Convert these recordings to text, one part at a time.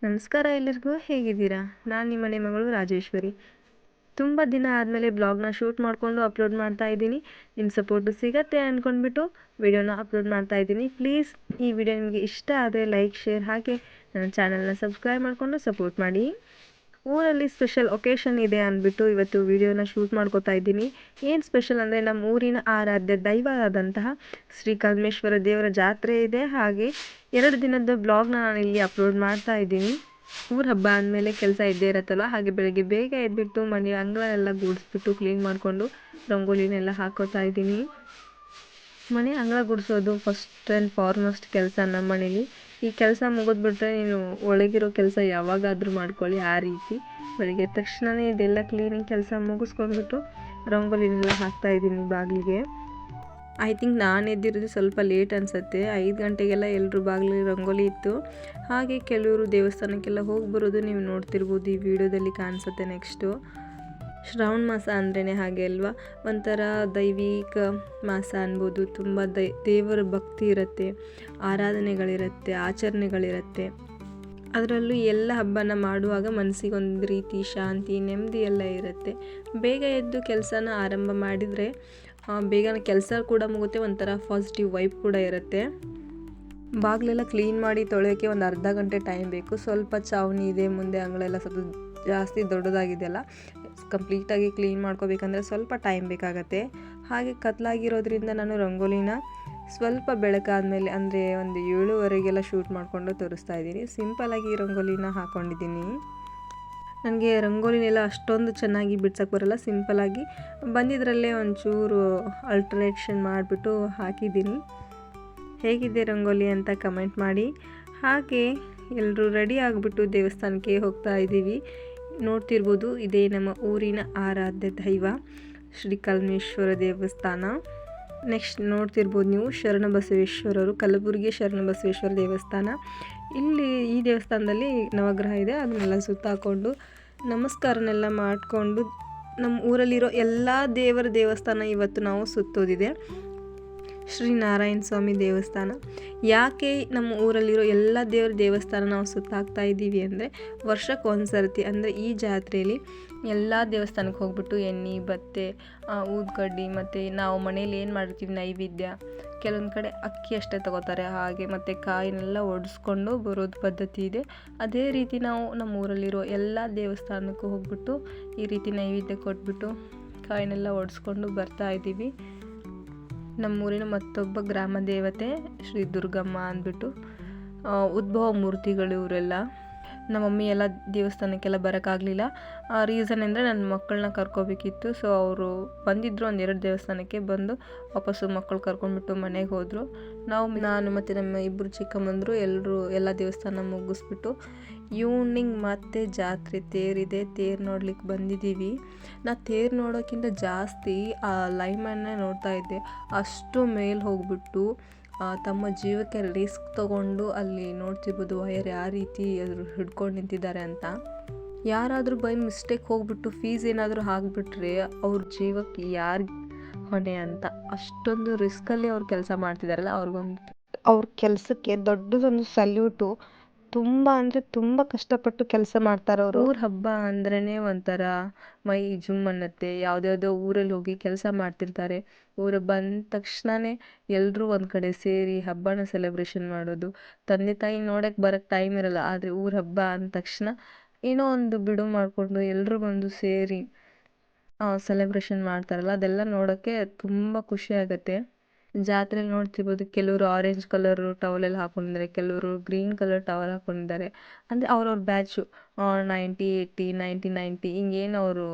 ನಮಸ್ಕಾರ ಎಲ್ಲರಿಗೂ, ಹೇಗಿದ್ದೀರಾ? ನಾನು ನಿಮ್ಮ ಮನೆ ಮಗಳು ರಾಜೇಶ್ವರಿ. ತುಂಬ ದಿನ ಆದಮೇಲೆ ಬ್ಲಾಗ್ನ ಶೂಟ್ ಮಾಡಿಕೊಂಡು ಅಪ್ಲೋಡ್ ಮಾಡ್ತಾ ಇದ್ದೀನಿ. ನಿಮ್ಮ ಸಪೋರ್ಟು ಸಿಗತ್ತೆ ಅಂದ್ಕೊಂಡ್ಬಿಟ್ಟು ವಿಡಿಯೋನ ಅಪ್ಲೋಡ್ ಮಾಡ್ತಾ ಇದ್ದೀನಿ. ಪ್ಲೀಸ್ ಈ ವಿಡಿಯೋ ನಿಮಗೆ ಇಷ್ಟ ಆದರೆ ಲೈಕ್, ಶೇರ್ ಹಾಗೆ ನನ್ನ ಚಾನಲ್ನ ಸಬ್ಸ್ಕ್ರೈಬ್ ಮಾಡಿಕೊಂಡು ಸಪೋರ್ಟ್ ಮಾಡಿ. ಊರಲ್ಲಿ ಸ್ಪೆಷಲ್ ಒಕೇಶನ್ ಇದೆ ಅಂದ್ಬಿಟ್ಟು ಇವತ್ತು ವಿಡಿಯೋನ ಶೂಟ್ ಮಾಡ್ಕೋತಾ ಇದ್ದೀನಿ. ಏನು ಸ್ಪೆಷಲ್ ಅಂದರೆ ನಮ್ಮ ಊರಿನ ಆರಾಧ್ಯ ದೈವ ಆದಂತಹ ಶ್ರೀ ಕಲ್ಮೇಶ್ವರ ದೇವರ ಜಾತ್ರೆ ಇದೆ. ಹಾಗೆ 2 ದಿನದ ಬ್ಲಾಗ್ನ ನಾನು ಇಲ್ಲಿ ಅಪ್ಲೋಡ್ ಮಾಡ್ತಾ ಇದ್ದೀನಿ. ಊರ ಹಬ್ಬ ಅಂದಮೇಲೆ ಕೆಲಸ ಇದ್ದೇ ಇರುತ್ತಲ್ಲ. ಹಾಗೆ ಬೆಳಗ್ಗೆ ಬೇಗ ಎದ್ಬಿಟ್ಟು ಮನೆ ಅಂಗಳನೆಲ್ಲ ಗುಡಿಸ್ಬಿಟ್ಟು ಕ್ಲೀನ್ ಮಾಡಿಕೊಂಡು ರಂಗೋಲಿನೆಲ್ಲ ಹಾಕೋತಾ ಇದ್ದೀನಿ. ಮನೆ ಅಂಗಳ ಗುಡಿಸೋದು ಫಸ್ಟ್ ಆ್ಯಂಡ್ ಫಾರ್ಮೋಸ್ಟ್ ಕೆಲಸ ನಮ್ಮ ಮನೇಲಿ. ಈ ಕೆಲಸ ಮುಗಿದ್ಬಿಟ್ರೆ ನೀನು ಒಳಗಿರೋ ಕೆಲಸ ಯಾವಾಗಾದರೂ ಮಾಡ್ಕೊಳ್ಳಿ, ಆ ರೀತಿ. ಬೆಳಗ್ಗೆ ತಕ್ಷಣವೇ ಇದೆಲ್ಲ ಕ್ಲೀನಿಂಗ್ ಕೆಲಸ ಮುಗಿಸ್ಕೊಂಡ್ಬಿಟ್ಟು ರಂಗೋಲಿನೆಲ್ಲ ಹಾಕ್ತಾಯಿದ್ದೀನಿ ಬಾಗಿಲಿಗೆ. ಐ ಥಿಂಕ್ ನಾನು ಎದ್ದಿರೋದು ಸ್ವಲ್ಪ ಲೇಟ್ ಅನಿಸುತ್ತೆ. 5 ಗಂಟೆಗೆಲ್ಲ ಎಲ್ಲರೂ ಬಾಗಿಲಿಗೆ ರಂಗೋಲಿ ಇತ್ತು. ಹಾಗೆ ಕೆಲವರು ದೇವಸ್ಥಾನಕ್ಕೆಲ್ಲ ಹೋಗಿ ಬರೋದು ನೀವು ನೋಡ್ತಿರ್ಬೋದು, ಈ ವಿಡಿಯೋದಲ್ಲಿ ಕಾಣಿಸುತ್ತೆ. ನೆಕ್ಸ್ಟು ಶ್ರಾವಣ ಮಾಸ ಅಂದ್ರೇ ಹಾಗೆ ಅಲ್ವಾ, ಒಂಥರ ದೈವಿಕ ಮಾಸ ಅನ್ಬೋದು. ತುಂಬ ದೇವರ ಭಕ್ತಿ ಇರುತ್ತೆ, ಆರಾಧನೆಗಳಿರುತ್ತೆ, ಆಚರಣೆಗಳಿರುತ್ತೆ. ಅದರಲ್ಲೂ ಎಲ್ಲ ಹಬ್ಬನ ಮಾಡುವಾಗ ಮನಸ್ಸಿಗೆ ಒಂದು ರೀತಿ ಶಾಂತಿ, ನೆಮ್ಮದಿ ಎಲ್ಲ ಇರುತ್ತೆ. ಬೇಗ ಎದ್ದು ಕೆಲಸನ ಆರಂಭ ಮಾಡಿದರೆ ಬೇಗನೆ ಕೆಲಸ ಕೂಡ ಮುಗುತ್ತೆ, ಒಂಥರ ಪಾಸಿಟಿವ್ ವೈಬ್ ಕೂಡ ಇರುತ್ತೆ. ಬಾಗಿಲೆಲ್ಲ ಕ್ಲೀನ್ ಮಾಡಿ ತೊಳೆಯೋಕ್ಕೆ ಒಂದು ಅರ್ಧ ಗಂಟೆ ಟೈಮ್ ಬೇಕು. ಸ್ವಲ್ಪ ಚಾವಣಿ ಇದೆ, ಮುಂದೆ ಅಂಗಳೆಲ್ಲ ಸ್ವಲ್ಪ ಜಾಸ್ತಿ ದೊಡ್ಡದಾಗಿದೆಯಲ್ಲ, ಕಂಪ್ಲೀಟಾಗಿ ಕ್ಲೀನ್ ಮಾಡ್ಕೋಬೇಕಂದ್ರೆ ಸ್ವಲ್ಪ ಟೈಮ್ ಬೇಕಾಗತ್ತೆ. ಹಾಗೆ ಕತ್ಲಾಗಿರೋದ್ರಿಂದ ನಾನು ರಂಗೋಲಿನ ಸ್ವಲ್ಪ ಬೆಳಕಾದ್ಮೇಲೆ ಅಂದರೆ ಒಂದು 7:30 ಶೂಟ್ ಮಾಡಿಕೊಂಡು ತೋರಿಸ್ತಾ ಇದ್ದೀನಿ. ಸಿಂಪಲಾಗಿ ರಂಗೋಲಿನ ಹಾಕ್ಕೊಂಡಿದ್ದೀನಿ. ನನಗೆ ರಂಗೋಲಿನೆಲ್ಲ ಅಷ್ಟೊಂದು ಚೆನ್ನಾಗಿ ಬಿಡ್ಸೋಕ್ಕೆ ಬರೋಲ್ಲ. ಸಿಂಪಲಾಗಿ ಬಂದಿದ್ದರಲ್ಲೇ ಒಂಚೂರು ಅಲ್ಟ್ರೇಷನ್ ಮಾಡಿಬಿಟ್ಟು ಹಾಕಿದ್ದೀನಿ. ಹೇಗಿದೆ ರಂಗೋಲಿ ಅಂತ ಕಮೆಂಟ್ ಮಾಡಿ. ಹಾಗೆ ಎಲ್ಲರೂ ರೆಡಿ ಆಗಿಬಿಟ್ಟು ದೇವಸ್ಥಾನಕ್ಕೆ ಹೋಗ್ತಾ ಇದ್ದೀವಿ. ನೋಡ್ತಿರ್ಬೋದು, ಇದೇ ನಮ್ಮ ಊರಿನ ಆರಾಧ್ಯ ದೈವ ಶ್ರೀ ಕಲ್ಮೇಶ್ವರ ದೇವಸ್ಥಾನ. ನೆಕ್ಸ್ಟ್ ನೋಡ್ತಿರ್ಬೋದು ನೀವು, ಶರಣಬಸವೇಶ್ವರರು, ಕಲಬುರಗಿ ಶರಣಬಸವೇಶ್ವರ ದೇವಸ್ಥಾನ. ಇಲ್ಲಿ ಈ ದೇವಸ್ಥಾನದಲ್ಲಿ ನವಗ್ರಹ ಇದೆ. ಅದನ್ನೆಲ್ಲ ಸುತ್ತಾಕೊಂಡು ನಮಸ್ಕಾರನೆಲ್ಲ ಮಾಡಿಕೊಂಡು ನಮ್ಮ ಊರಲ್ಲಿರೋ ಎಲ್ಲ ದೇವರ ದೇವಸ್ಥಾನ ಇವತ್ತು ನಾವು ಸುತ್ತೋದಿದೆ. ಶ್ರೀ ನಾರಾಯಣ ಸ್ವಾಮಿ ದೇವಸ್ಥಾನ. ಯಾಕೆ ನಮ್ಮ ಊರಲ್ಲಿರೋ ಎಲ್ಲ ದೇವರ ದೇವಸ್ಥಾನ ನಾವು ಸುತ್ತಾಕ್ತಾ ಇದ್ದೀವಿ ಅಂದರೆ, ವರ್ಷಕ್ಕೆ ಒಂದು ಸರ್ತಿ ಅಂದರೆ ಈ ಜಾತ್ರೆಯಲ್ಲಿ ಎಲ್ಲ ದೇವಸ್ಥಾನಕ್ಕೆ ಹೋಗ್ಬಿಟ್ಟು ಎಣ್ಣೆ, ಬತ್ತೆ, ಊದ್ಕಡ್ಡಿ ಮತ್ತು ನಾವು ಮನೇಲಿ ಏನು ಮಾಡಿರ್ತೀವಿ ನೈವೇದ್ಯ, ಕೆಲವೊಂದು ಕಡೆ ಅಕ್ಕಿ ಅಷ್ಟೇ ತಗೋತಾರೆ. ಹಾಗೆ ಮತ್ತು ಕಾಯಿನೆಲ್ಲ ಒಡಿಸ್ಕೊಂಡು ಬರೋದು ಪದ್ಧತಿ ಇದೆ. ಅದೇ ರೀತಿ ನಾವು ನಮ್ಮ ಊರಲ್ಲಿರೋ ಎಲ್ಲ ದೇವಸ್ಥಾನಕ್ಕೂ ಹೋಗ್ಬಿಟ್ಟು ಈ ರೀತಿ ನೈವೇದ್ಯ ಕೊಟ್ಬಿಟ್ಟು ಕಾಯಿನೆಲ್ಲ ಒಡಿಸ್ಕೊಂಡು ಬರ್ತಾ ಇದ್ದೀವಿ. ನಮ್ಮೂರಿನ ಮತ್ತೊಬ್ಬ ಗ್ರಾಮ ದೇವತೆ ಶ್ರೀ ದುರ್ಗಮ್ಮ ಅಂದ್ಬಿಟ್ಟು ಉದ್ಭವ ಮೂರ್ತಿಗಳು ಇವರೆಲ್ಲ. ನಮ್ಮ ಮಮ್ಮಿ ಎಲ್ಲ ದೇವಸ್ಥಾನಕ್ಕೆಲ್ಲ ಬರೋಕ್ಕಾಗಲಿಲ್ಲ. ರೀಸನ್ ಅಂದರೆ ನನ್ನ ಮಕ್ಕಳನ್ನ ಕರ್ಕೋಬೇಕಿತ್ತು. ಸೊ ಅವರು ಬಂದಿದ್ದರು, 1-2 ದೇವಸ್ಥಾನಕ್ಕೆ ಬಂದು ವಾಪಸ್ಸು ಮಕ್ಕಳು ಕರ್ಕೊಂಡ್ಬಿಟ್ಟು ಮನೆಗೆ ಹೋದರು. ನಾನು ಮತ್ತು ನಮ್ಮ ಇಬ್ಬರು ಚಿಕ್ಕಮ್ಮಂದರು ಎಲ್ಲ ದೇವಸ್ಥಾನ ಮುಗಿಸ್ಬಿಟ್ಟು ಈವ್ನಿಂಗ್ ಮತ್ತೆ ಜಾತ್ರೆ ತೇರಿದೆ, ತೇರು ನೋಡ್ಲಿಕ್ಕೆ ಬಂದಿದ್ದೀವಿ. ನಾ ತೇರು ನೋಡೋಕ್ಕಿಂತ ಜಾಸ್ತಿ ಆ ಲೈಮನ್ನೇ ನೋಡ್ತಾ ಇದ್ದೆ. ಅಷ್ಟು ಮೇಲೆ ಹೋಗ್ಬಿಟ್ಟು ತಮ್ಮ ಜೀವಕ್ಕೆ ರಿಸ್ಕ್ ತೊಗೊಂಡು ಅಲ್ಲಿ ನೋಡ್ತಿರ್ಬೋದು ವಯರ್ ಯಾವ ರೀತಿ ಅದ್ರ ಹಿಡ್ಕೊಂಡು ನಿಂತಿದ್ದಾರೆ ಅಂತ. ಯಾರಾದರೂ ಬೈ ಮಿಸ್ಟೇಕ್ ಹೋಗ್ಬಿಟ್ಟು ಫೀಸ್ ಏನಾದರೂ ಹಾಕ್ಬಿಟ್ರೆ ಅವ್ರ ಜೀವಕ್ಕೆ ಯಾರು ಹೊಣೆ ಅಂತ, ಅಷ್ಟೊಂದು ರಿಸ್ಕಲ್ಲಿ ಅವ್ರು ಕೆಲಸ ಮಾಡ್ತಿದ್ದಾರಲ್ಲ, ಅವ್ರ ಕೆಲಸಕ್ಕೆ ದೊಡ್ಡದೊಂದು ಸಲ್ಯೂಟು. ತುಂಬ ಅಂದರೆ ತುಂಬ ಕಷ್ಟಪಟ್ಟು ಕೆಲಸ ಮಾಡ್ತಾರೆ ಅವರು. ಊರ ಹಬ್ಬ ಅಂದ್ರೇ ಒಂಥರ ಮೈ ಜುಮ್ ಅನ್ನತ್ತೆ. ಯಾವುದ್ಯಾವುದೋ ಊರಲ್ಲಿ ಹೋಗಿ ಕೆಲಸ ಮಾಡ್ತಿರ್ತಾರೆ. ಊರ ಬಂದ ತಕ್ಷಣವೇ ಎಲ್ಲರೂ ಒಂದು ಕಡೆ ಸೇರಿ ಹಬ್ಬನ ಸೆಲೆಬ್ರೇಷನ್ ಮಾಡೋದು. ತಂದೆ ತಾಯಿ ನೋಡೋಕ್ಕೆ ಬರೋಕ್ಕೆ ಟೈಮ್ ಇರಲ್ಲ, ಆದರೆ ಊರ ಹಬ್ಬ ಅಂದ ತಕ್ಷಣ ಏನೋ ಒಂದು ಬಿಡು ಮಾಡಿಕೊಂಡು ಎಲ್ಲರೂ ಬಂದು ಸೇರಿ ಸೆಲೆಬ್ರೇಷನ್ ಮಾಡ್ತಾರಲ್ಲ, ಅದೆಲ್ಲ ನೋಡೋಕ್ಕೆ ತುಂಬ ಖುಷಿ ಆಗುತ್ತೆ. ಜಾತ್ರೆಲಿ ನೋಡ್ತಿರ್ಬೋದು, ಕೆಲವರು ಆರೆಂಜ್ ಕಲರ್ ಟವಲೆಲ್ಲ ಹಾಕೊಂಡಿದ್ದಾರೆ, ಕೆಲವರು ಗ್ರೀನ್ ಕಲರ್ ಟವಲ್ ಹಾಕೊಂಡಿದ್ದಾರೆ. ಅಂದರೆ ಅವ್ರವ್ರ ಬ್ಯಾಚು 90, 80, 90, 90 ಹಿಂಗೇನು ಅವರು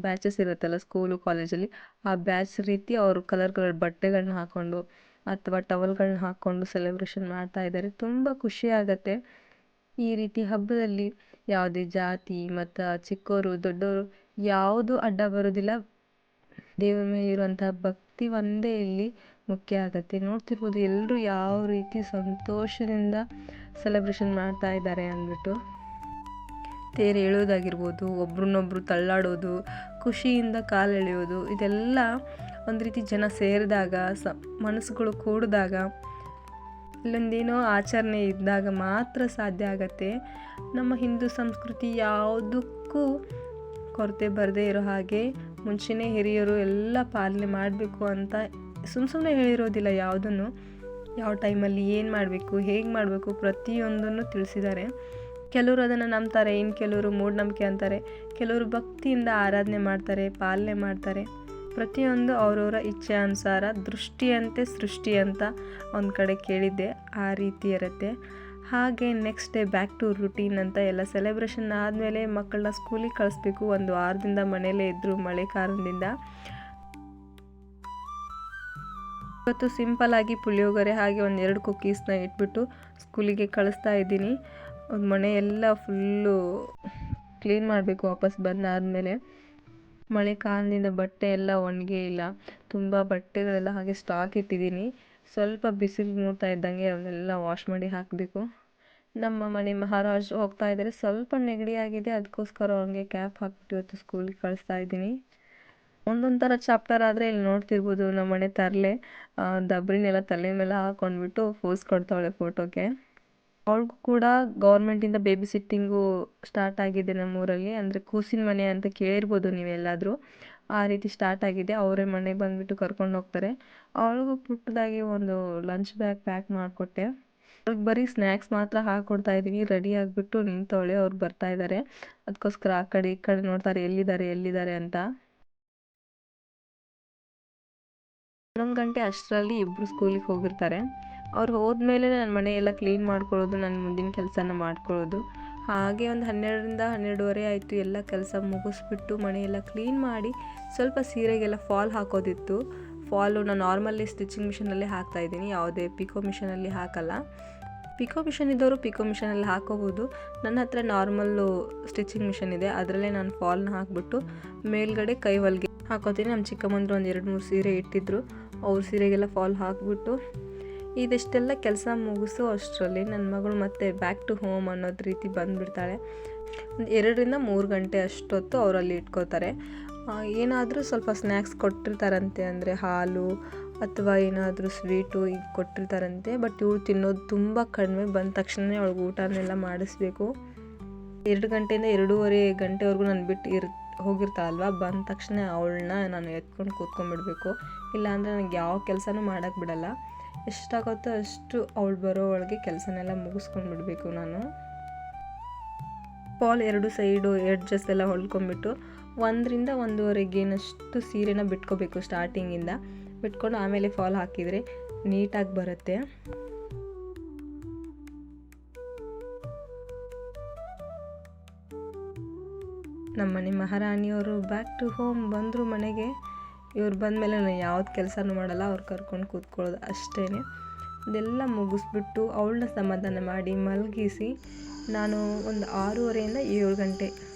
ಬ್ಯಾಚಸ್ ಇರುತ್ತಲ್ಲ ಸ್ಕೂಲು ಕಾಲೇಜಲ್ಲಿ, ಆ ಬ್ಯಾಚ್ ರೀತಿ ಅವರು ಕಲರ್ ಬಟ್ಟೆಗಳನ್ನ ಹಾಕ್ಕೊಂಡು ಅಥವಾ ಟವಲ್ಗಳನ್ನ ಹಾಕ್ಕೊಂಡು ಸೆಲೆಬ್ರೇಷನ್ ಮಾಡ್ತಾ ಇದ್ದಾರೆ. ತುಂಬ ಖುಷಿ ಆಗುತ್ತೆ. ಈ ರೀತಿ ಹಬ್ಬದಲ್ಲಿ ಯಾವುದೇ ಜಾತಿ ಮತ್ತು ಚಿಕ್ಕವರು ದೊಡ್ಡವರು ಯಾವುದೂ ಅಡ್ಡ ಬರೋದಿಲ್ಲ. ದೇವರ ಮೇಲೆ ಇರುವಂತಹ ಭಕ್ತಿ ಒಂದೇ ಇಲ್ಲಿ ಮುಖ್ಯ ಆಗುತ್ತೆ. ನೋಡ್ತಿರ್ಬೋದು ಎಲ್ಲರೂ ಯಾವ ರೀತಿ ಸಂತೋಷದಿಂದ ಸೆಲೆಬ್ರೇಷನ್ ಮಾಡ್ತಾ ಇದ್ದಾರೆ ಅಂದ್ಬಿಟ್ಟು. ತೇರು ಎಳೆಯೋದಾಗಿರ್ಬೋದು, ಒಬ್ರನ್ನೊಬ್ರು ತಳ್ಳಾಡೋದು, ಖುಷಿಯಿಂದ ಕಾಲು ಎಳೆಯೋದು, ಇದೆಲ್ಲ ಒಂದು ರೀತಿ ಜನ ಸೇರಿದಾಗ ಮನಸ್ಸುಗಳು ಕೂಡಿದಾಗ ಇಲ್ಲೊಂದೇನೋ ಆಚರಣೆ ಇದ್ದಾಗ ಮಾತ್ರ ಸಾಧ್ಯ ಆಗತ್ತೆ. ನಮ್ಮ ಹಿಂದೂ ಸಂಸ್ಕೃತಿ ಯಾವುದಕ್ಕೂ ಕೊರತೆ ಬರದೇ ಇರೋ ಹಾಗೆ ಮುಂಚೆನೇ ಹಿರಿಯರು ಎಲ್ಲ ಪಾಲನೆ ಮಾಡಬೇಕು ಅಂತ ಸುಮ್ಮನೆ ಹೇಳಿರೋದಿಲ್ಲ. ಯಾವುದನ್ನು ಯಾವ ಟೈಮಲ್ಲಿ ಏನು ಮಾಡಬೇಕು, ಹೇಗೆ ಮಾಡಬೇಕು ಪ್ರತಿಯೊಂದನ್ನು ತಿಳಿಸಿದ್ದಾರೆ. ಕೆಲವರು ಅದನ್ನು ನಂಬ್ತಾರೆ, ಇನ್ನು ಕೆಲವರು ಮೂಢನಂಬಿಕೆ ಅಂತಾರೆ, ಕೆಲವರು ಭಕ್ತಿಯಿಂದ ಆರಾಧನೆ ಮಾಡ್ತಾರೆ, ಪಾಲನೆ ಮಾಡ್ತಾರೆ. ಪ್ರತಿಯೊಂದು ಅವರವರ ಇಚ್ಛೆ ಅನುಸಾರ. ದೃಷ್ಟಿಯಂತೆ ಸೃಷ್ಟಿ ಅಂತ ಒಂದು ಕಡೆ ಕೇಳಿದ್ದೆ, ಆ ರೀತಿ ಇರುತ್ತೆ. ಹಾಗೆ next day back to routine ಅಂತ ಎಲ್ಲ ಸೆಲೆಬ್ರೇಷನ್ ಆದಮೇಲೆ ಮಕ್ಕಳನ್ನ ಸ್ಕೂಲಿಗೆ ಕಳಿಸ್ಬೇಕು. ಒಂದು ವಾರದಿಂದ ಮನೇಲೇ ಇದ್ದರು ಮಳೆ ಕಾರಣದಿಂದ. ಇವತ್ತು ಸಿಂಪಲ್ಲಾಗಿ ಪುಳಿಯೋಗರೆ ಹಾಗೆ ಒಂದು 2 ಕುಕ್ಕೀಸ್ನ ಇಟ್ಬಿಟ್ಟು ಸ್ಕೂಲಿಗೆ ಕಳಿಸ್ತಾ ಇದ್ದೀನಿ. ಒಂದು ಮನೆ ಎಲ್ಲ ಫುಲ್ಲು ಕ್ಲೀನ್ ಮಾಡಬೇಕು ವಾಪಸ್ ಬಂದಾದಮೇಲೆ. ಮಳೆ ಕಾರಣದಿಂದ ಬಟ್ಟೆ ಎಲ್ಲ ಒಣಗೇ ಇಲ್ಲ. ತುಂಬ ಬಟ್ಟೆಗಳೆಲ್ಲ ಹಾಗೆ ಸ್ಟಾಕ್ ಇಟ್ಟಿದ್ದೀನಿ. ಸ್ವಲ್ಪ ಬಿಸಿಲು ನೋಡ್ತಾ ಇದ್ದಂಗೆ ಅವನ್ನೆಲ್ಲ ವಾಶ್ ಮಾಡಿ ಹಾಕಬೇಕು. ನಮ್ಮ ಮನೆ ಮಹಾರಾಜ್ ಹೋಗ್ತಾ ಇದ್ದಾರೆ. ಸ್ವಲ್ಪ ನೆಗಡಿ ಆಗಿದೆ, ಅದಕ್ಕೋಸ್ಕರ ಅವ್ನಿಗೆ ಕ್ಯಾಪ್ ಹಾಕ್ಬಿಟ್ಟು ಇವತ್ತು ಸ್ಕೂಲಿಗೆ ಕಳಿಸ್ತಾ ಇದ್ದೀನಿ. ಒಂದೊಂದು ಥರ ಚಾಪ್ಟರ್ ಆದರೆ ಇಲ್ಲಿ ನೋಡ್ತಿರ್ಬೋದು. ನಮ್ಮ ಮನೆ ತರಲೆ ದಬ್ರಿನೆಲ್ಲ ತಲೆ ಮೇಲೆ ಹಾಕ್ಕೊಂಡ್ಬಿಟ್ಟು ಪೋಸ್ ಕೊಡ್ತಾವಳೆ ಫೋಟೋಗೆ. ಅವಳಿಗೂ ಕೂಡ ಗೌರ್ಮೆಂಟಿಂದ ಬೇಬಿ ಸಿಟ್ಟಿಂಗು ಸ್ಟಾರ್ಟ್ ಆಗಿದೆ ನಮ್ಮೂರಲ್ಲಿ. ಅಂದರೆ ಕೂಸಿನ ಮನೆ ಅಂತ ಕೇಳಿರ್ಬೋದು ನೀವೆಲ್ಲಾದರೂ. ಆ ರೀತಿ ಸ್ಟಾರ್ಟ್ ಆಗಿದೆ. ಅವರೇ ಮನೆಗೆ ಬಂದುಬಿಟ್ಟು ಕರ್ಕೊಂಡು ಹೋಗ್ತಾರೆ. ಅವಳಿಗೂ ಪುಟ್ಟದಾಗಿ ಒಂದು ಲಂಚ್ ಬ್ಯಾಗ್ ಪ್ಯಾಕ್ ಮಾಡಿಕೊಟ್ಟೆ. ಅವ್ರಿಗೆ ಬರೀ ಸ್ನ್ಯಾಕ್ಸ್ ಮಾತ್ರ ಹಾಕ್ಕೊಡ್ತಾ ಇದ್ದೀನಿ. ರೆಡಿ ಆಗಿಬಿಟ್ಟು ನಿಂತವಳೆ. ಅವ್ರು ಬರ್ತಾ ಇದ್ದಾರೆ, ಅದಕ್ಕೋಸ್ಕರ ಆ ಕಡೆ ಈ ಕಡೆ ನೋಡ್ತಾರೆ ಎಲ್ಲಿದ್ದಾರೆ ಅಂತ. 11 ಗಂಟೆ ಅಷ್ಟರಲ್ಲಿ ಇಬ್ಬರು ಸ್ಕೂಲಿಗೆ ಹೋಗಿರ್ತಾರೆ. ಅವ್ರು ಹೋದ್ಮೇಲೆ ನನ್ನ ಮನೆ ಎಲ್ಲ ಕ್ಲೀನ್ ಮಾಡ್ಕೊಳ್ಳೋದು, ನನ್ನ ಮುಂದಿನ ಕೆಲಸನ ಮಾಡ್ಕೊಳ್ಳೋದು. ಹಾಗೆ ಒಂದು 12ರಿಂದ 12:30 ಆಯಿತು. ಎಲ್ಲ ಕೆಲಸ ಮುಗಿಸ್ಬಿಟ್ಟು ಮನೆಯೆಲ್ಲ ಕ್ಲೀನ್ ಮಾಡಿ ಸ್ವಲ್ಪ ಸೀರೆಗೆಲ್ಲ ಫಾಲ್ ಹಾಕೋದಿತ್ತು. ಫಾಲು ನಾನು ನಾರ್ಮಲ್ಲಿ ಸ್ಟಿಚಿಂಗ್ ಮಿಷನಲ್ಲಿ ಹಾಕ್ತಾಯಿದ್ದೀನಿ, ಯಾವುದೇ ಪಿಕೋ ಮಿಷನಲ್ಲಿ ಹಾಕಲ್ಲ. ಪಿಕೋ ಮಿಷನ್ ಇದ್ದವರು ಪಿಕೋ ಮಿಷನಲ್ಲಿ ಹಾಕೋಬೋದು. ನನ್ನ ಹತ್ರ ನಾರ್ಮಲ್ಲು ಸ್ಟಿಚಿಂಗ್ ಮಿಷನ್ ಇದೆ, ಅದರಲ್ಲೇ ನಾನು ಫಾಲ್ನ ಹಾಕ್ಬಿಟ್ಟು ಮೇಲ್ಗಡೆ ಕೈ ಹೊಲಿಗೆ ಹಾಕೋತೀನಿ. ನಮ್ಮ ಚಿಕ್ಕಮ್ಮಂದ್ರು ಒಂದು 2-3 ಸೀರೆ ಇಟ್ಟಿದ್ರು. ಅವ್ರ ಸೀರೆಗೆಲ್ಲ ಫಾಲ್ ಹಾಕ್ಬಿಟ್ಟು ಇದಿಷ್ಟೆಲ್ಲ ಕೆಲಸ ಮುಗಿಸೋ ಅಷ್ಟರಲ್ಲಿ ನನ್ನ ಮಗಳು ಮತ್ತೆ ಬ್ಯಾಕ್ ಟು ಹೋಮ್ ಅನ್ನೋದು ರೀತಿ ಬಂದುಬಿಡ್ತಾಳೆ. ಒಂದು 2ರಿಂದ 3 ಗಂಟೆ ಅಷ್ಟೊತ್ತು ಅವರಲ್ಲಿ ಇಟ್ಕೋತಾರೆ. ಏನಾದರೂ ಸ್ವಲ್ಪ ಸ್ನ್ಯಾಕ್ಸ್ ಕೊಟ್ಟಿರ್ತಾರಂತೆ, ಅಂದರೆ ಹಾಲು ಅಥವಾ ಏನಾದರೂ ಸ್ವೀಟು ಈಗ ಕೊಟ್ಟಿರ್ತಾರಂತೆ. ಬಟ್ ಇವಳು ತಿನ್ನೋದು ತುಂಬ ಕಡಿಮೆ. ಬಂದ ತಕ್ಷಣ ಅವಳಿಗೆ ಊಟನೆಲ್ಲ ಮಾಡಿಸ್ಬೇಕು. 2 ಗಂಟೆಯಿಂದ 2:30 ಗಂಟೆವರೆಗೂ ನಾನು ಬಿಟ್ಟು ಹೋಗಿರ್ತಾಳಲ್ವ, ಬಂದ ತಕ್ಷಣ ಅವಳನ್ನ ನಾನು ಎತ್ಕೊಂಡು ಕೂತ್ಕೊಂಡ್ಬಿಡ್ಬೇಕು. ಇಲ್ಲಾಂದರೆ ನನಗೆ ಯಾವ ಕೆಲಸನೂ ಮಾಡೋಕ್ಕೆ ಬಿಡಲ್ಲ. ಎಷ್ಟಾಗುತ್ತೋ ಅಷ್ಟು ಅವಳು ಬರೋ ಒಳಗೆ ಕೆಲಸನೆಲ್ಲ ಮುಗಿಸ್ಕೊಂಡು ಬಿಡಬೇಕು ನಾನು. ಫಾಲ್ 2 ಸೈಡು ಎಡ್ಜಸ್ ಎಲ್ಲ ಹೊಲ್ಕೊಂಡ್ಬಿಟ್ಟು 1ರಿಂದ 1:30 ಸೀರೆನ ಬಿಟ್ಕೋಬೇಕು. ಸ್ಟಾರ್ಟಿಂಗಿಂದ ಬಿಟ್ಕೊಂಡು ಆಮೇಲೆ ಫಾಲ್ ಹಾಕಿದರೆ ನೀಟಾಗಿ ಬರುತ್ತೆ. ನಮ್ಮ ಮನೆ ಮಹಾರಾಣಿಯವರು ಬ್ಯಾಕ್ ಟು ಹೋಮ್ ಬಂದರು ಮನೆಗೆ. ಇವ್ರು ಬಂದಮೇಲೆ ನಾನು ಯಾವ್ದು ಕೆಲಸನೂ ಮಾಡಲ್ಲ, ಅವ್ರು ಕರ್ಕೊಂಡು ಕೂತ್ಕೊಳ್ಳೋದು ಅಷ್ಟೇ. ಅದೆಲ್ಲ ಮುಗಿಸ್ಬಿಟ್ಟು ಅವಳನ್ನ ಸಮಾಧಾನ ಮಾಡಿ ಮಲಗಿಸಿ ನಾನು ಒಂದು 6:30ಯಿಂದ 7 ಗಂಟೆ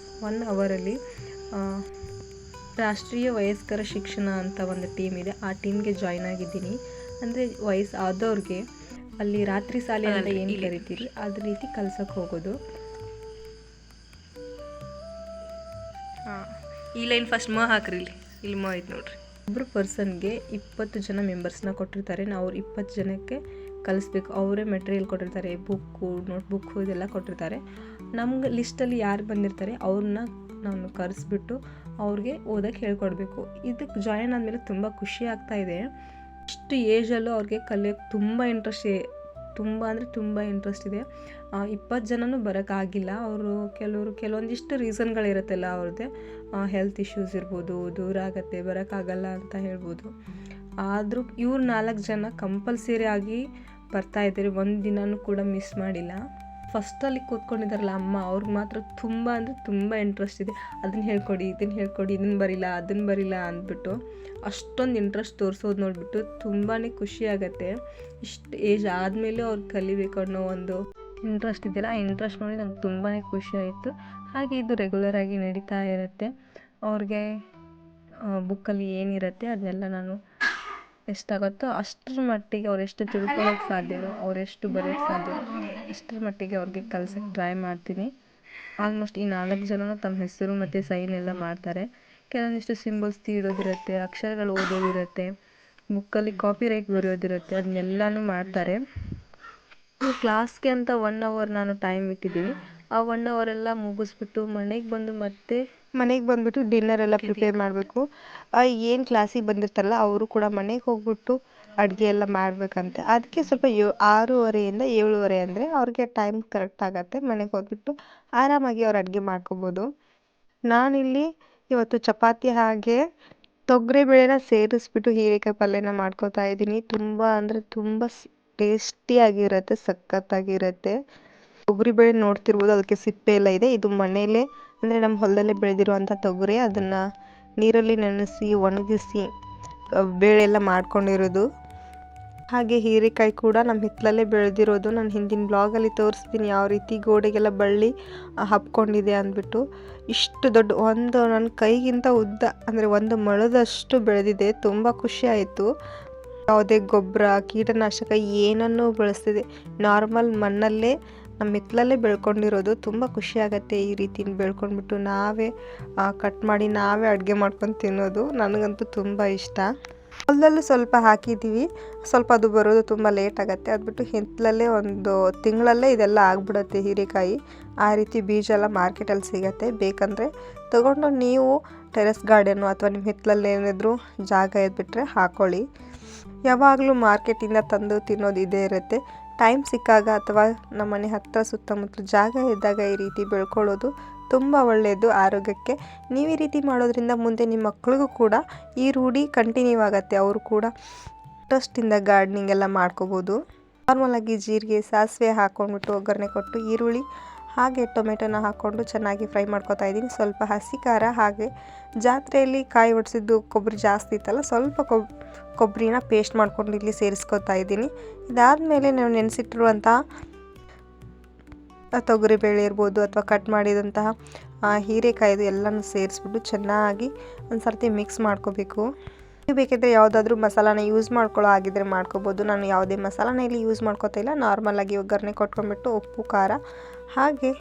1 ಅವರಲ್ಲಿ ರಾಷ್ಟ್ರೀಯ ವಯಸ್ಕರ ಶಿಕ್ಷಣ ಅಂತ ಒಂದು ಟೀಮ್ ಇದೆ, ಆ ಟೀಮ್ಗೆ ಜಾಯ್ನ್ ಆಗಿದ್ದೀನಿ. ಅಂದರೆ ವಯಸ್ಸು ಆದವ್ರಿಗೆ ಅಲ್ಲಿ ರಾತ್ರಿ ಶಾಲೆ ಅಂತ ಏನು ಕರಿತೀರಿ ಅದೇ ರೀತಿ ಕಲ್ಸಕ್ಕೆ ಹೋಗೋದು. ಈ ಲೈನ್ ಫಸ್ಟ್ ಹಾಕ್ರಿ, ಇಲ್ಲಿ ಆಯ್ತು ನೋಡ್ರಿ. ಒಬ್ಬರು ಪರ್ಸನ್ಗೆ 20 ಜನ ಮೆಂಬರ್ಸ್ನ ಕೊಟ್ಟಿರ್ತಾರೆ. ನಾವು ಅವ್ರು 20 ಜನಕ್ಕೆ ಕಲಿಸ್ಬೇಕು. ಅವರೇ ಮೆಟೀರಿಯಲ್ ಕೊಟ್ಟಿರ್ತಾರೆ, ಬುಕ್ಕು, ನೋಟ್ಬುಕ್ಕು ಇದೆಲ್ಲ ಕೊಟ್ಟಿರ್ತಾರೆ. ನಮ್ಗೆ ಲಿಸ್ಟಲ್ಲಿ ಯಾರು ಬಂದಿರ್ತಾರೆ ಅವ್ರನ್ನ ನಾನು ಕರೆಸ್ಬಿಟ್ಟು ಅವ್ರಿಗೆ ಓದೋಕ್ಕೆ ಹೇಳ್ಕೊಡ್ಬೇಕು. ಇದಕ್ಕೆ ಜಾಯಿನ್ ಆದಮೇಲೆ ತುಂಬ ಖುಷಿ ಆಗ್ತಾಯಿದೆ. ಇಷ್ಟು ಏಜಲ್ಲೂ ಅವ್ರಿಗೆ ಕಲಿಯೋಕ್ಕೆ ತುಂಬ ಇಂಟ್ರೆಸ್ಟ್ ಇದೆ. 20 ಜನನೂ ಬರೋಕ್ಕಾಗಿಲ್ಲ. ಅವರು ಕೆಲವೊಂದಿಷ್ಟು ರೀಸನ್ಗಳಿರುತ್ತಲ್ಲ ಅವ್ರದ್ದೇ, ಹೆಲ್ತ್ ಇಶ್ಯೂಸ್ ಇರ್ಬೋದು, ದೂರ ಆಗುತ್ತೆ, ಬರೋಕ್ಕಾಗಲ್ಲ ಅಂತ ಹೇಳ್ಬೋದು. ಆದರೂ ಇವ್ರು 4 ಜನ ಕಂಪಲ್ಸರಿ ಆಗಿ ಬರ್ತಾಯಿದ್ದಾರೆ. ಒಂದು ದಿನವೂ ಕೂಡ ಮಿಸ್ ಮಾಡಿಲ್ಲ. ಫಸ್ಟಲ್ಲಿ ಕೂತ್ಕೊಂಡಿದ್ದಾರಲ್ಲ ಅಮ್ಮ, ಅವ್ರಿಗೆ ಮಾತ್ರ ತುಂಬ ಇಂಟ್ರೆಸ್ಟ್ ಇದೆ. ಇದನ್ನು ಹೇಳ್ಕೊಡಿ, ಇದನ್ನು ಬರಿಲ್ಲ, ಅದನ್ನು ಬರಿಲ್ಲ ಅಂದ್ಬಿಟ್ಟು ಅಷ್ಟೊಂದು ಇಂಟ್ರೆಸ್ಟ್ ತೋರಿಸೋದು ನೋಡಿಬಿಟ್ಟು ತುಂಬಾ ಖುಷಿ ಆಗುತ್ತೆ. ಇಷ್ಟು ಏಜ್ ಆದಮೇಲೆ ಅವ್ರು ಕಲಿಬೇಕು ಅನ್ನೋ ಒಂದು ಇಂಟ್ರೆಸ್ಟ್ ಇದೆಯಲ್ಲ, ಆ ಇಂಟ್ರೆಸ್ಟ್ ನೋಡಿ ನಂಗೆ ತುಂಬಾ ಖುಷಿ ಆಯಿತು. ಹಾಗೆ ಇದು ರೆಗ್ಯುಲರಾಗಿ ನಡೀತಾ ಇರುತ್ತೆ. ಅವ್ರಿಗೆ ಬುಕ್ಕಲ್ಲಿ ಏನಿರುತ್ತೆ ಅದನ್ನೆಲ್ಲ ನಾನು ಎಷ್ಟಾಗುತ್ತೋ ಅಷ್ಟರ ಮಟ್ಟಿಗೆ ಅವ್ರು ಎಷ್ಟು ತಿಳ್ಕೊಳ್ಳೋಕೆ ಸಾಧ್ಯವೋ, ಅವರೆಷ್ಟು ಬರೆಯೋಕ್ಕೆ ಸಾಧ್ಯವೋ ಅಷ್ಟರ ಮಟ್ಟಿಗೆ ಅವ್ರಿಗೆ ಕಲ್ಸೋಕ್ಕೆ ಟ್ರೈ ಮಾಡ್ತೀನಿ. ಆಲ್ಮೋಸ್ಟ್ ಈ 4 ಜನನೂ ತಮ್ಮ ಹೆಸರು ಮತ್ತು ಸೈನ್ ಎಲ್ಲ ಮಾಡ್ತಾರೆ. ಕೆಲವೊಂದಿಷ್ಟು ಸಿಂಬಲ್ಸ್ ತೀಡೋದಿರುತ್ತೆ, ಅಕ್ಷರಗಳು ಓದೋದಿರುತ್ತೆ, ಬುಕ್ಕಲ್ಲಿ ಕಾಪಿ ರೈಟ್ ಬರೆಯೋದಿರುತ್ತೆ, ಅದನ್ನೆಲ್ಲನೂ ಮಾಡ್ತಾರೆ. ಕ್ಲಾಸ್ಗೆ ಅಂತ 1 ಅವರ್ ನಾನು ಟೈಮ್ ಇಟ್ಟಿದ್ದೀನಿ. ಆ 1 ಅವರೆಲ್ಲ ಮುಗಿಸ್ಬಿಟ್ಟು ಮನೆಗೆ ಬಂದುಬಿಟ್ಟು ಡಿನ್ನರ್ ಎಲ್ಲ ಪ್ರಿಪೇರ್ ಮಾಡಬೇಕು. ಏನು ಕ್ಲಾಸಿಗೆ ಬಂದಿರ್ತಾರಲ್ಲ ಅವರು ಕೂಡ ಮನೆಗೆ ಹೋಗ್ಬಿಟ್ಟು ಅಡುಗೆ ಎಲ್ಲ ಮಾಡಬೇಕಂತೆ. ಅದಕ್ಕೆ ಸ್ವಲ್ಪ 6:30ಇಂದ 7:30 ಅಂದರೆ ಅವ್ರಿಗೆ ಟೈಮ್ ಕರೆಕ್ಟ್ ಆಗುತ್ತೆ. ಮನೆಗೆ ಹೋಗ್ಬಿಟ್ಟು ಆರಾಮಾಗಿ ಅವ್ರು ಅಡುಗೆ ಮಾಡ್ಕೊಬೋದು. ನಾನಿಲ್ಲಿ ಇವತ್ತು ಚಪಾತಿ ಹಾಗೆ ತೊಗರಿಬೇಳೆನ ಸೇರಿಸ್ಬಿಟ್ಟು ಹೀರೆಕಾಯಿ ಪಲ್ಯನ ಮಾಡ್ಕೊತಾ ಇದ್ದೀನಿ. ತುಂಬ ಅಂದರೆ ತುಂಬ ಟೇಸ್ಟಿಯಾಗಿರುತ್ತೆ, ಸಖತ್ತಾಗಿರುತ್ತೆ. ತೊಗರಿಬೇಳೆ ನೋಡ್ತಿರ್ಬೋದು, ಅದಕ್ಕೆ ಸಿಪ್ಪೆ ಎಲ್ಲ ಇದೆ. ಇದು ಮನೇಲೇ ಅಂದರೆ ನಮ್ಮ ಹೊಲದಲ್ಲೇ ಬೆಳೆದಿರುವಂಥ ತೊಗರಿ. ಅದನ್ನು ನೀರಲ್ಲಿ ನೆನೆಸಿ ಒಣಗಿಸಿ ಬೇಳೆ ಎಲ್ಲ ಮಾಡ್ಕೊಂಡಿರೋದು. ಹಾಗೆ ಹೀರೆಕಾಯಿ ಕೂಡ ನಮ್ಮ ಹಿತ್ತಲಲ್ಲೇ ಬೆಳೆದಿರೋದು. ನಾನು ಹಿಂದಿನ ಬ್ಲಾಗಲ್ಲಿ ತೋರಿಸ್ತೀನಿ ಯಾವ ರೀತಿ ಗೋಡೆಗೆಲ್ಲ ಬಳ್ಳಿ ಹಬ್ಕೊಂಡಿದೆ ಅಂದ್ಬಿಟ್ಟು. ಇಷ್ಟು ದೊಡ್ಡ ನನ್ನ ಕೈಗಿಂತ ಉದ್ದ ಅಂದರೆ 1 ಮೊಳದಷ್ಟು ಬೆಳೆದಿದೆ. ತುಂಬ ಖುಷಿ ಆಯಿತು. ಯಾವುದೇ ಗೊಬ್ಬರ ಕೀಟನಾಶಕ ಏನನ್ನೂ ಬಳಸ್ತಿದೆ, ನಾರ್ಮಲ್ ಮಣ್ಣಲ್ಲೇ ನಮ್ಮ ಹಿತ್ತಲಲ್ಲೇ ಬೆಳ್ಕೊಂಡಿರೋದು. ತುಂಬ ಖುಷಿ ಆಗುತ್ತೆ ಈ ರೀತಿ ಬೆಳ್ಕೊಂಡ್ಬಿಟ್ಟು ನಾವೇ ಕಟ್ ಮಾಡಿ ನಾವೇ ಅಡುಗೆ ಮಾಡ್ಕೊಂಡು ತಿನ್ನೋದು. ನನಗಂತೂ ತುಂಬ ಇಷ್ಟ. ಹೊಲದಲ್ಲೂ ಸ್ವಲ್ಪ ಹಾಕಿದ್ದೀವಿ, ಸ್ವಲ್ಪ ಅದು ಬರೋದು ತುಂಬ ಲೇಟ್ ಆಗುತ್ತೆ. ಅದ್ಬಿಟ್ಟು ಹಿತ್ತಲಲ್ಲೇ 1 ತಿಂಗಳಲ್ಲೇ ಇದೆಲ್ಲ ಆಗಿಬಿಡುತ್ತೆ ಹೀರೆಕಾಯಿ. ಆ ರೀತಿ ಬೀಜ ಎಲ್ಲ ಮಾರ್ಕೆಟಲ್ಲಿ ಸಿಗುತ್ತೆ. ಬೇಕಂದರೆ ತೊಗೊಂಡು ನೀವು ಟೆರೆಸ್ ಗಾರ್ಡನ್ನು ಅಥವಾ ನಿಮ್ಮ ಹಿತ್ತಲಲ್ಲಿ ಏನಾದರೂ ಜಾಗ ಇದ್ಬಿಟ್ರೆ ಹಾಕ್ಕೊಳ್ಳಿ. ಯಾವಾಗಲೂ ಮಾರ್ಕೆಟಿಂದ ತಂದು ತಿನ್ನೋದು ಇದೇ ಇರುತ್ತೆ. ಟೈಮ್ ಸಿಕ್ಕಾಗ ಅಥವಾ ನಮ್ಮ ಮನೆ ಹತ್ತಿರ ಸುತ್ತಮುತ್ತಲು ಜಾಗ ಇದ್ದಾಗ ಈ ರೀತಿ ಬೆಳ್ಕೊಳ್ಳೋದು ತುಂಬ ಒಳ್ಳೆಯದು ಆರೋಗ್ಯಕ್ಕೆ. ನೀವು ಈ ರೀತಿ ಮಾಡೋದ್ರಿಂದ ಮುಂದೆ ನಿಮ್ಮ ಮಕ್ಳಿಗೂ ಕೂಡ ಈ ರೂಢಿ ಕಂಟಿನ್ಯೂ ಆಗುತ್ತೆ. ಅವರು ಕೂಡ ಇಂಟ್ರೆಸ್ಟಿಂದ ಗಾರ್ಡನಿಂಗ್ ಎಲ್ಲ ಮಾಡ್ಕೋಬೋದು. ನಾರ್ಮಲಾಗಿ ಜೀರಿಗೆ ಸಾಸಿವೆ ಹಾಕ್ಕೊಂಡ್ಬಿಟ್ಟು ಒಗ್ಗರಣೆ ಕೊಟ್ಟು ಈರುಳ್ಳಿ ಹಾಗೆ ಟೊಮೆಟೊನ ಹಾಕ್ಕೊಂಡು ಚೆನ್ನಾಗಿ ಫ್ರೈ ಮಾಡ್ಕೊತಾ ಇದ್ದೀನಿ. ಸ್ವಲ್ಪ ಹಸಿ ಖಾರ, ಹಾಗೆ ಜಾತ್ರೆಯಲ್ಲಿ ಕಾಯಿ ಒಡಿಸಿದ್ದು ಕೊಬ್ಬರಿ ಜಾಸ್ತಿ ಇತ್ತಲ್ಲ, ಸ್ವಲ್ಪ ಕೊಬ್ಬರಿನ ಪೇಸ್ಟ್ ಮಾಡ್ಕೊಂಡು ಇಲ್ಲಿ ಸೇರಿಸ್ಕೊತಾ ಇದ್ದೀನಿ. ಇದಾದಮೇಲೆ ನಾವು ನೆನೆಸಿಟ್ಟಿರುವಂಥ ತೊಗರಿಬೇಳೆ ಇರ್ಬೋದು ಅಥವಾ ಕಟ್ ಮಾಡಿದಂತಹ ಹೀರೆಕಾಯಿದು ಎಲ್ಲನೂ ಸೇರಿಸ್ಬಿಟ್ಟು ಚೆನ್ನಾಗಿ ಒಂದು ಸರ್ತಿ ಮಿಕ್ಸ್ ಮಾಡ್ಕೋಬೇಕು. ನೀವು ಬೇಕಿದ್ದರೆ ಯಾವುದಾದ್ರೂ ಮಸಾಲಾನ ಯೂಸ್ ಮಾಡ್ಕೊಳ್ಳೋ ಆಗಿದ್ದರೆ ಮಾಡ್ಕೋಬೋದು. ನಾನು ಯಾವುದೇ ಮಸಾಲಾನ ಇಲ್ಲಿ ಯೂಸ್ ಮಾಡ್ಕೋತಾ ಇಲ್ಲ. ನಾರ್ಮಲಾಗಿ ಒಗ್ಗರಣೆ ಕೊಟ್ಕೊಂಡ್ಬಿಟ್ಟು ಉಪ್ಪು ಖಾರ ಹಾಗೆ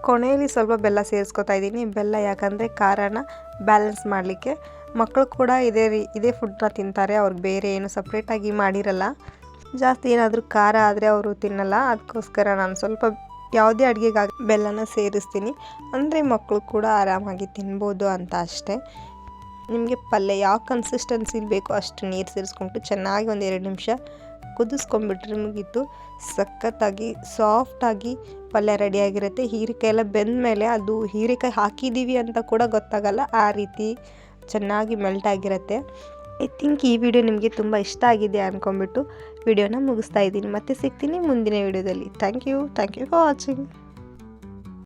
ಕೊನೆಯಲ್ಲಿ ಸ್ವಲ್ಪ ಬೆಲ್ಲ ಸೇರಿಸ್ಕೊತಾ ಇದ್ದೀನಿ. ಬೆಲ್ಲ ಯಾಕಂದರೆ ಖಾರನ ಬ್ಯಾಲೆನ್ಸ್ ಮಾಡಲಿಕ್ಕೆ. ಮಕ್ಕಳು ಕೂಡ ಇದೇ ಫುಡ್ನ ತಿಂತಾರೆ, ಅವ್ರಿಗೆ ಬೇರೆ ಏನು ಸಪ್ರೇಟಾಗಿ ಮಾಡಿರಲ್ಲ. ಜಾಸ್ತಿ ಏನಾದರೂ ಖಾರ ಆದರೆ ಅವರು ತಿನ್ನಲ್ಲ. ಅದಕ್ಕೋಸ್ಕರ ನಾನು ಸ್ವಲ್ಪ ಯಾವುದೇ ಅಡುಗೆಗಾಗಿ ಬೆಲ್ಲನ ಸೇರಿಸ್ತೀನಿ, ಅಂದರೆ ಮಕ್ಕಳು ಕೂಡ ಆರಾಮಾಗಿ ತಿನ್ಬೋದು ಅಂತ ಅಷ್ಟೇ. ನಿಮಗೆ ಪಲ್ಯ ಯಾವ ಕನ್ಸಿಸ್ಟೆನ್ಸಿಲಿ ಬೇಕೋ ಅಷ್ಟು ನೀರು ಸೇರಿಸ್ಕೊಂಬಿಟ್ಟು ಚೆನ್ನಾಗಿ 1-2 ನಿಮಿಷ ಕುದಿಸ್ಕೊಂಡ್ಬಿಟ್ರೆ ಮುಗೀತು. ಸಖತ್ತಾಗಿ ಸಾಫ್ಟಾಗಿ ಪಲ್ಯ ರೆಡಿಯಾಗಿರುತ್ತೆ. ಹೀರೆಕಾಯಿ ಎಲ್ಲ ಬೆಂದ ಮೇಲೆ ಅದು ಹೀರೆಕಾಯಿ ಹಾಕಿದ್ದೀವಿ ಅಂತ ಕೂಡ ಗೊತ್ತಾಗಲ್ಲ, ಆ ರೀತಿ ಚೆನ್ನಾಗಿ ಮೆಲ್ಟ್ ಆಗಿರುತ್ತೆ. ಐ ಥಿಂಕ್ ಈ ವಿಡಿಯೋ ನಿಮಗೆ ತುಂಬ ಇಷ್ಟ ಆಗಿದೆ ಅಂದ್ಕೊಂಡ್ಬಿಟ್ಟು ವಿಡಿಯೋನ ಮುಗಿಸ್ತಾ ಇದ್ದೀನಿ. ಮತ್ತೆ ಸಿಗ್ತೀನಿ ಮುಂದಿನ ವಿಡಿಯೋದಲ್ಲಿ. Thank you for watching.